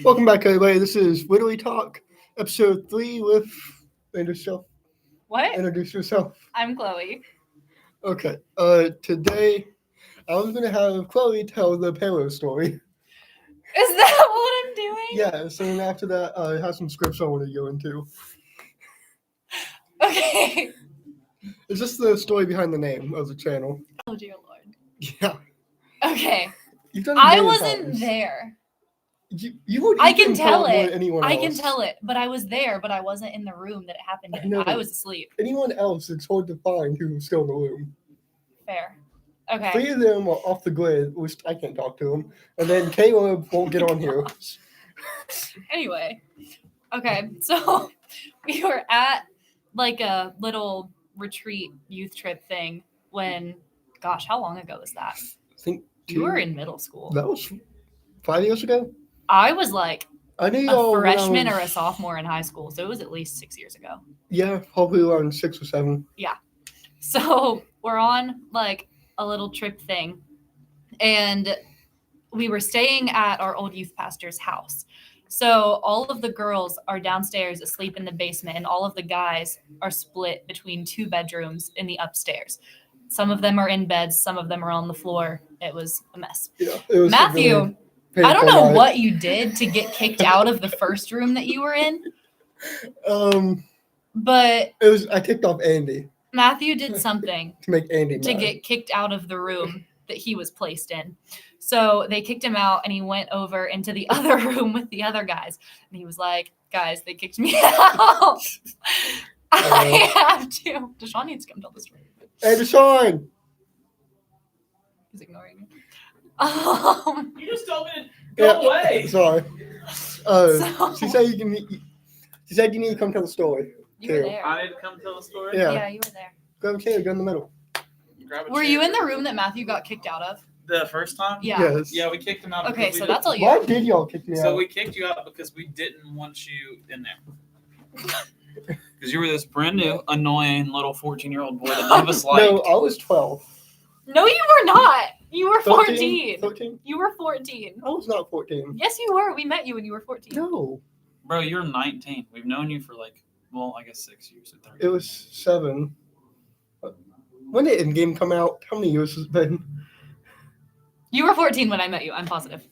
Welcome back, everybody. This is Writery Talk, episode 3 with What? Introduce yourself. I'm Chloe. Okay. Today I'm gonna have Chloe tell the Parrow story. Is that what I'm doing? Yeah. So then after that, I have some scripts I want to go into. Okay. It's just the story behind the name of the channel. Oh dear Lord. Yeah. Okay. You've done it I many wasn't times. there. You I can can tell more than it. anyone I else. can tell it, but I was there, but I wasn't in the room that it happened in. No. I was asleep. Anyone else, it's hard to find who's still in the room. Fair. Okay. 3 of them are off the grid, which I can't talk to them, and then Caleb won't get on here. Anyway. Okay. So we were at like a little retreat youth trip thing when, gosh, how long ago was that? I think You were in middle school. That was 5 years ago. I was like I knew a freshman or a sophomore in high school, so it was at least 6 years ago. Yeah, probably around 6 or 7. Yeah. So we're on like a little trip thing, and we were staying at our old youth pastor's house. So all of the girls are downstairs asleep in the basement, and all of the guys are split between 2 bedrooms in the upstairs. Some of them are in beds, some of them are on the floor. It was a mess. Yeah, it was Matthew, I don't know what you did to get kicked out of the first room that you were in. But it was I kicked off Andy Matthew did something to make Andy to mad. get kicked out of the room that he was placed in. So they kicked him out, and he went over into the other room with the other guys. And he was like, guys, they kicked me out. I have to. Deshaun needs to come tell the story. Hey, Deshaun! He's ignoring me. You just told me to go away. Sorry. She said She said you need to come tell the story. You were there. I need to come tell the story? Yeah. You were there. Grab a chair, go in the middle. Were you in the room that Matthew got kicked out of? The first time? Yeah. Yes. Yeah, we kicked him out. Okay, so that's all you. Why did y'all kick me out? So we kicked you out because we didn't want you in there. Because you were this brand new, annoying little 14-year-old boy that none of us liked. No, I was 12. No, you were not. You were 14. 13? You were 14. I was not 14. Yes, you were. We met you when you were 14. No. Bro, you're 19. We've known you for I guess 6 years or 30. It was 7. When did Endgame come out? How many years has it been? You were 14 when I met you. I'm positive.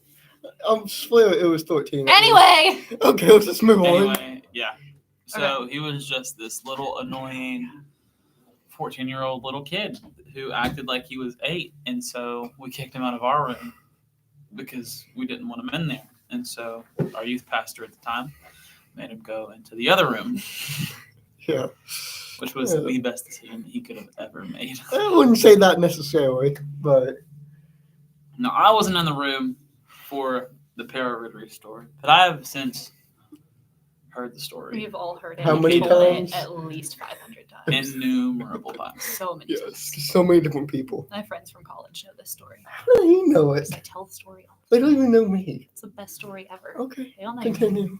I'm swear it was 13. Anyway. Okay, let's just move on. Anyway, yeah. So he was just this little annoying 14-year-old little kid who acted like he was 8. And so we kicked him out of our room because we didn't want him in there. And so our youth pastor at the time made him go into the other room. Yeah. Which was the best decision he could have ever made. I wouldn't say that necessarily, but... No, I wasn't in the room for the Parrow story, but I have since heard the story. We've all heard it. How many times? At least 500 times. Innumerable times. So many times. Yes, so many different people. My friends from college know this story. How do you know it? I tell the story all They don't even know me. It's the best story ever. Okay, They don't know continue. you.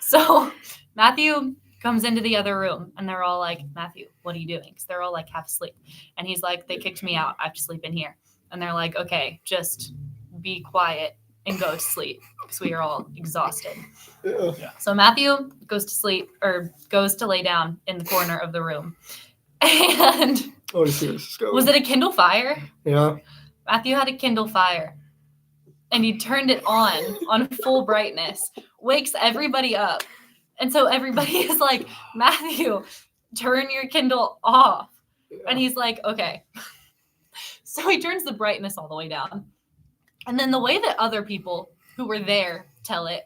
So Matthew comes into the other room, and they're all like, Matthew, what are you doing? Because they're all like half asleep. And he's like, they kicked me out. I have to sleep in here. And they're like, okay, just be quiet and go to sleep because we are all exhausted. Yeah. So Matthew goes to sleep or goes to lay down in the corner of the room. And Oh, you see where this is going. was it a Kindle Fire? Yeah. Matthew had a Kindle Fire, and he turned it on full brightness, wakes everybody up. And so everybody is like, Matthew, turn your Kindle off. And he's like, okay. So he turns the brightness all the way down. And then the way that other people who were there tell it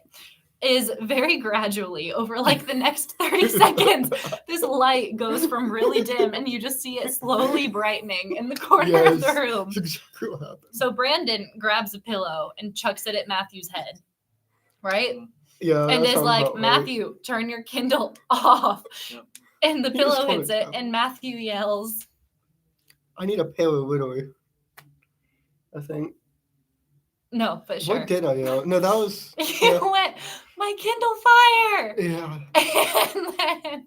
is very gradually over like the next 30 seconds, this light goes from really dim and you just see it slowly brightening in the corner of the room. That's exactly what happened. So Brandon grabs a pillow and chucks it at Matthew's head, right? Yeah. And that is sounds like, about right. Matthew, turn your Kindle off. Yep. And the He was pillow totally hits it, dumb. and Matthew yells, I need a Parrow literally. I think. no, but sure. What did I yell? No, that was. You went, my Kindle Fire! Yeah. And then,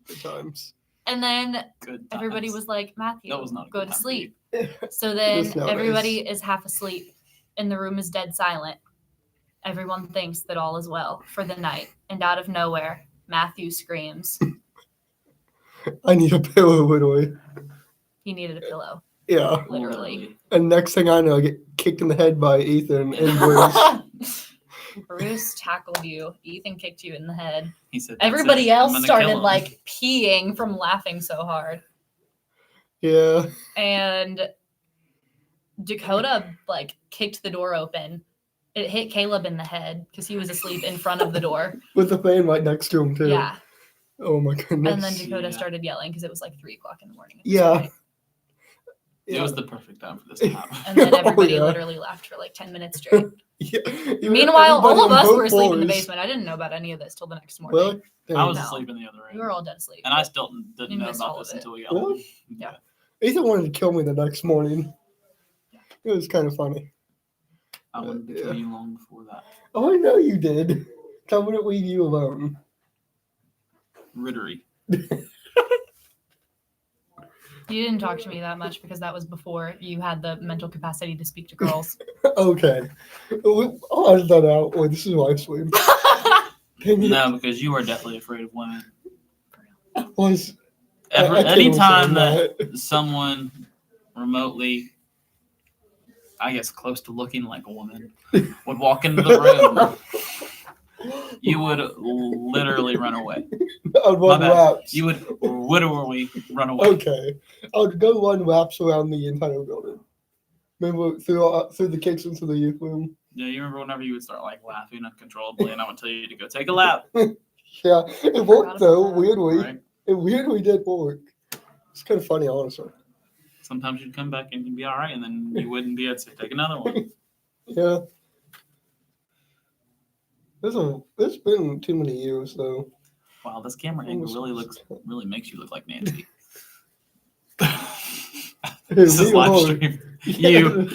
Good times. and then Good times. everybody was like, Matthew, That was not a go good to time for sleep. Yeah. So then Just nowadays. everybody is half asleep, and the room is dead silent. Everyone thinks that all is well for the night, and out of nowhere, Matthew screams. I need a pillow, literally. He needed a pillow, Yeah. literally. And next thing I know, I get kicked in the head by Ethan and Bruce. Bruce tackled you. Ethan kicked you in the head. He said, "That's Everybody it. I'm else gonna started kill him." like peeing from laughing so hard. Yeah. And Dakota like kicked the door open. It hit Caleb in the head because he was asleep in front of the door. With the fan right next to him, too. Yeah. Oh, my goodness. And then Dakota Yeah. started yelling because it was like 3:00 in the morning. At this Yeah. point. It was the perfect time for this to happen. And then everybody yeah. literally laughed for like 10 minutes straight. Yeah. Meanwhile, all Everybody of on us both were asleep in the floors. basement. I didn't know about any of this till the next morning. Really? I was No. asleep in the other We room, were all dead asleep. and I still didn't You know missed about all this of it. until we got Really? home. Yeah. Ethan wanted to kill me the next morning. It was kind of funny. I wanted to kill you long before that. Oh, I know you did. I wouldn't leave you alone. Writery. You didn't talk to me that much because that was before you had the mental capacity to speak to girls. Okay. I'll edit that out. Wait, this is live stream. Dang it. No, because you are definitely afraid of women. Was I can't Anytime understand that someone remotely, I guess close to looking like a woman, would walk into the room, you would literally run away. I'd run My bad. laps. You would literally run away. Okay. I would go run laps around the entire building. Remember through the kitchen to the youth room. Yeah, you remember whenever you would start like laughing uncontrollably, and I would tell you to go take a lap. Yeah, it worked though. Weirdly, Right? it weirdly did work. It's kind of funny, honestly. Sometimes you'd come back and you'd be all right, and then you wouldn't be able to say, take another one. Yeah. It's been too many years though. Wow, this camera angle really makes you look like Nancy. Hey, This is me live alone. stream. Yeah. You.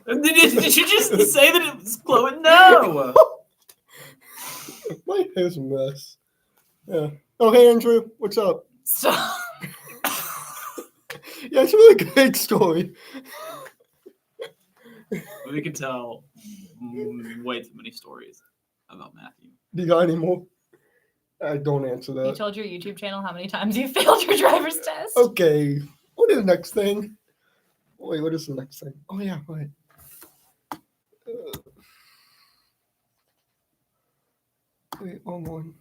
Did you just say that it was glowing? No. My hair's a mess. Yeah. Oh, hey Andrew, what's up? Stop. Yeah, it's a really great story. We could tell way too many stories about Matthew. Do you got any more? I don't answer You that. told your YouTube channel how many times you failed your driver's test. Okay. What is the next thing? Wait, what is the next thing? Oh yeah, wait. Wait, wrong one.